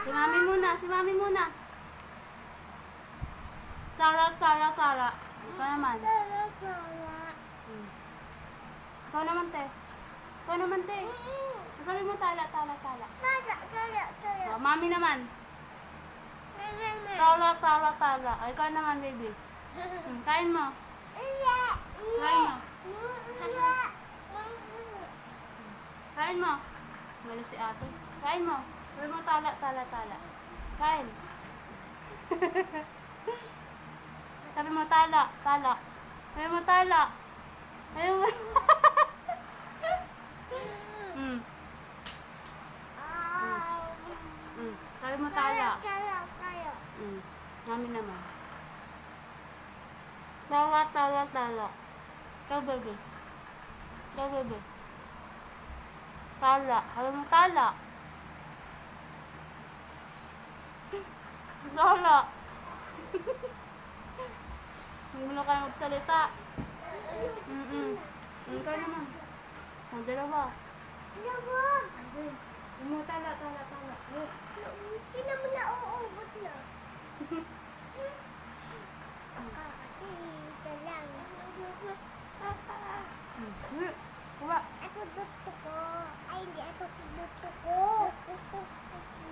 Si mami muna, si mami muna. Sara, Sara, Sara. Ikaw naman. Ikaw naman, te. Ikaw naman, te. Sabi mo, tala, tala, tala. Oh, mami naman. Tala, tala, tala. Ay, ikaw naman, baby. Kain mo. Kain mo. Kain mo. Mali si ate. Kain mo. Sabi mo, tala, tala, tala. Kain. Sabi mo, tala, tala. Sabi mo, tala. Sabi mo. Sabi mo, tala. Mami naman. Tala, tala, tala. Ikaw, baby. Ikaw, baby. Tala. Sabi mo, tala. Tala. Hindi mo na kayo magsalita. Ikaw naman. Ang dalawa. Okay. Sabi mo, tala, tala, tala. Hindi naman nauubot na. Ito lang. Kuha. Ito duto ko. Ay, hindi. Ito duto ko.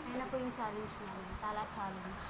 Ayun na po yung challenge namin. Tala challenge.